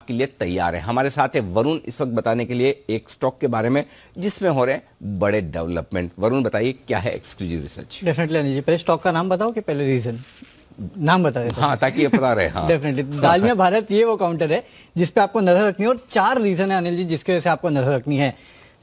के लिए तैयार है। हमारे साथ है वरुण इस वक्त बताने के लिए एक स्टॉक के बारे में जिसमें हो रहे हैं बड़े डेवलपमेंट। वरुण बताइए क्या है exclusive research. Definitely Anil ji, पहले स्टॉक का नाम बताओ कि पहले रीजन नाम बता देते। हाँ, ताकि ये पता रहे। हाँ डेफिनेटली दालमिया भारत ये वो काउंटर है जिसपे आपको नजर रखनी है और 4 रीजन है अनिल जी जिसके वजह से आपको नजर रखनी है।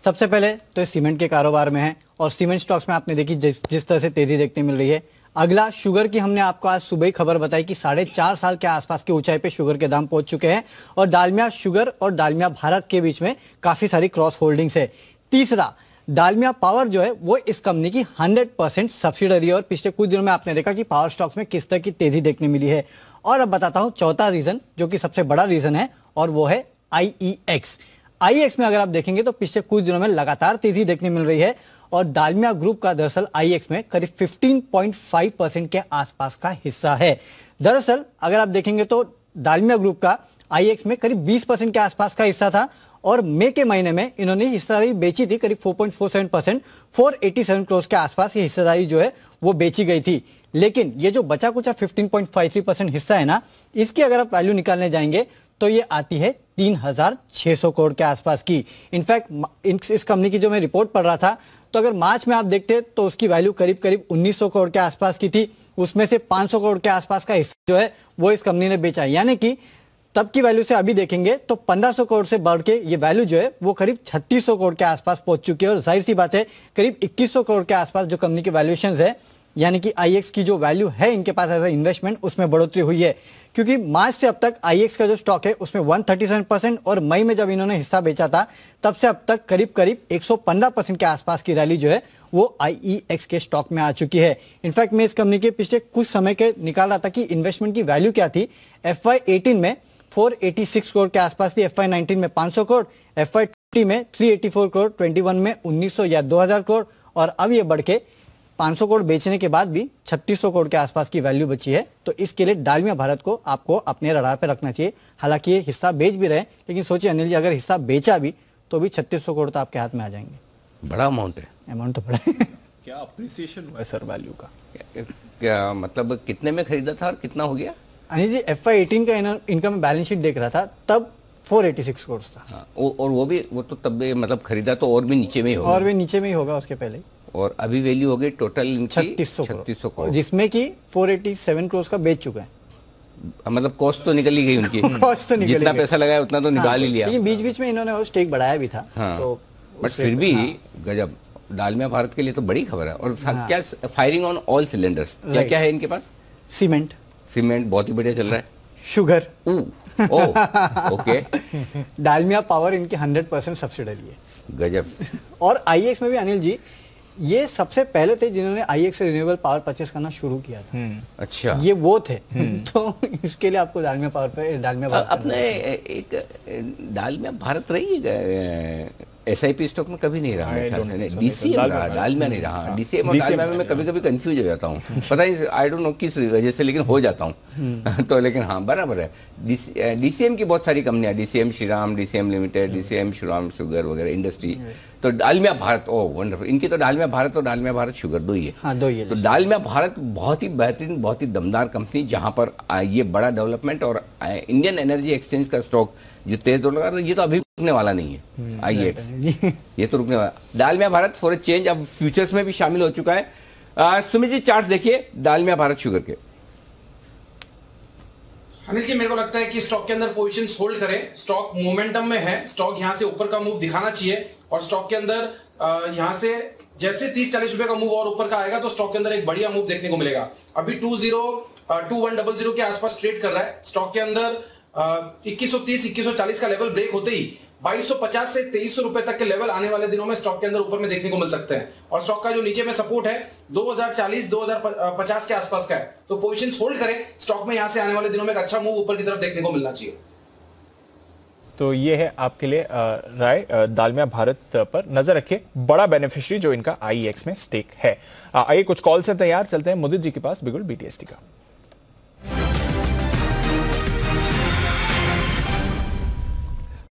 सबसे पहले तो सीमेंट के कारोबार में है और सीमेंट स्टॉक्स में आपने देखी जिस तरह से तेजी देखने मिल रही है। अगला शुगर की हमने आपको आज सुबह ही खबर बताई कि 4.5 साल के आसपास की ऊंचाई पे शुगर के दाम पहुंच चुके हैं और डालमिया शुगर और डालमिया भारत के बीच में काफी सारी क्रॉस होल्डिंग्स है। तीसरा, डालमिया पावर जो है वो इस कंपनी की 100% सब्सिडरी है और पिछले कुछ दिनों में आपने देखा कि पावर स्टॉक्स में किस तरह की तेजी देखने मिली है। और अब बताता हूं चौथा रीजन जो कि सबसे बड़ा रीजन है और वो है आईईएक्स। आईईएक्स में अगर आप देखेंगे तो पिछले कुछ दिनों में लगातार तेजी देखने मिल रही है और डालमिया ग्रुप का दरअसल आईएक्स में करीब 15.5% के आसपास का हिस्सा है। दरअसल अगर आप देखेंगे तो डालमिया ग्रुप का आईएक्स में करीब 20% के आसपास का हिस्सा था और मई के महीने में इन्होंने हिस्सेदारी बेची थी करीब 4.47%, 487 करोड़ के आसपास ये हिस्सेदारी जो है वो बेची गई थी। लेकिन ये जो बचा कुचा 15.53% हिस्सा है ना, इसकी अगर आप वैल्यू निकालने जाएंगे तो ये आती है 3,600 करोड़ के आसपास की। इनफैक्ट इस कंपनी की जो मैं रिपोर्ट पढ़ रहा था तो अगर मार्च में आप देखते तो उसकी वैल्यू करीब करीब 1900 करोड़ के आसपास की थी। उसमें से 500 करोड़ के आसपास का हिस्सा जो है वो इस कंपनी ने बेचा है, यानी कि तब की वैल्यू से अभी देखेंगे तो 1500 करोड़ से बढ़ के ये वैल्यू जो है वो करीब 3600 करोड़ के आसपास पहुंच चुकी है। और जाहिर सी बात है करीब 2100 करोड़ के आसपास जो कंपनी की वैल्यूएशन है, यानी कि आईएक्स की जो वैल्यू है इनके पास एज इन्वेस्टमेंट उसमें बढ़ोतरी हुई है। क्योंकि मार्च से अब तक आईएक्स का जो स्टॉक है उसमें 137% और मई में जब इन्होंने हिस्सा बेचा था तब से अब तक करीब करीब 115% के आसपास की रैली जो है वो आईईएक्स के स्टॉक में आ चुकी है। इनफैक्ट मैं इस कंपनी के पिछले कुछ समय के निकाल रहा था कि इन्वेस्टमेंट की वैल्यू क्या थी। FY18 में 486 करोड़ के आसपास थी, FY19 में 500 करोड़, FY20 में 384 करोड़, 21 में 1900 या 2000 करोड़ और अब ये बढ़ के 500 करोड़ बेचने के बाद भी 3600 करोड़ के आसपास की वैल्यू बची है। तो इसके लिए डालमिया भारत को आपको अपने रडार पे रखना चाहिए। हालांकि ये हिस्सा बेच भी रहे, लेकिन सोचिए अनिल जी अगर हिस्सा बेचा भी तो भी 3600 करोड़ तो आपके हाथ में आ जाएंगे। बड़ा अमाउंट है। अमाउंट तो बड़ा है। क्या अप्रिसिएशन हुआ है सर वैल्यू का? क्या मतलब कितने में खरीदा था और कितना हो गया? अनिल जी FY18 का इनका मैं बैलेंस शीट देख रहा था तब 486 करोड़ था। हाँ, और वो तो तब भी मतलब खरीदा तो और भी नीचे में ही होगा। और भी नीचे में ही होगा उसके पहले। और अभी वैल्यू हो गई टोटल इनकी 3600 करोड़, जिसमें कि 487 करोड़ का बेच चुका है। मतलब कॉस्ट तो निकल ही गई उनकी। कॉस्ट तो निकल जितना पैसा लगाया उतना तो निकाल ही लिया। लेकिन बीच बीच में इन्होंने और स्टेक बढ़ाया भी था। हाँ, तो बट फिर भी गजब। डालमिया भारत के लिए तो बड़ी खबर है। और क्या फायरिंग ऑन ऑल सिलेंडर्स, क्या क्या है इनके पास? सीमेंट बहुत ही बढ़िया चल रहा है। Sugar okay. डालमिया पावर इनकी 100% सब्सिडरी है। गजब। और आईएक्स में भी अनिल जी ये सबसे पहले थे जिन्होंने आईएक्स से रिन्यूएबल पावर परचेस करना शुरू किया था। अच्छा, ये वो थे। तो इसके लिए आपको डालमिया पावर पे डालमिया भारत अपने एक डालमिया भारत रही है SIP स्टॉक में कभी नहीं रहा। DCM रहा, डालमिया नहीं रहा। DCM और डालमिया में मैं कभी कभी कंफ्यूज हो जाता हूँ, पता नहीं आई डोंट नो किस वजह से, लेकिन हो जाता हूँ। तो लेकिन हाँ बराबर है। DCM की बहुत सारी कंपनियां, DCM Shriram, DCM limited, DCM Shriram sugar वगैरह इंडस्ट्री। तो डालमिया भारत वंडरफुल। इनकी तो डालमिया भारत और डालमिया भारत शुगर दो ही है। हाँ, दो ही है। तो डालमिया भारत बहुत ही बेहतरीन, बहुत ही दमदार कंपनी जहां पर ये बड़ा डेवलपमेंट और इंडियन एनर्जी एक्सचेंज का स्टॉक जो $13, ये तो अभी रुकने वाला नहीं है। आईएक्स ये तो रुकने वाला। Dalmia Bharat for a change अब फ्यूचर्स में भी शामिल हो चुका है। सुमित जी चार्ट देखिए डालमिया भारत शुगर के। अनिल जी मेरे को लगता है कि स्टॉक के अंदर पोजीशन होल्ड करें। स्टॉक मोमेंटम में है, स्टॉक यहां से ऊपर का मूव दिखाना चाहिए और स्टॉक के अंदर यहां से जैसे 30-40 रुपए का मूव और ऊपर का आएगा तो स्टॉक के अंदर एक बढ़िया मूव देखने को मिलेगा। अभी 2100 के आसपास ट्रेड कर रहा है। स्टॉक के अंदर 2130-2140 का लेवल ब्रेक होते ही 2250 से 2300 रुपए तक के लेवल आने वाले दिनों में स्टॉक के अंदर ऊपर में देखने को मिल सकते हैं। और स्टॉक का जो नीचे में सपोर्ट है 2040-2050 के आसपास का है। तो पोजीशन होल्ड करें। स्टॉक में यहां से आने वाले दिनों में एक अच्छा मूव ऊपर की तरफ देखने को मिलना चाहिए। तो ये है आपके लिए राय डालमिया भारत पर। नजर रखिए, बड़ा बेनिफिशियरी जो इनका आईएक्स में स्टेक है। आइए कुछ कॉल से तैयार, चलते हैं मुदित जी के पास बिगुल BTST का।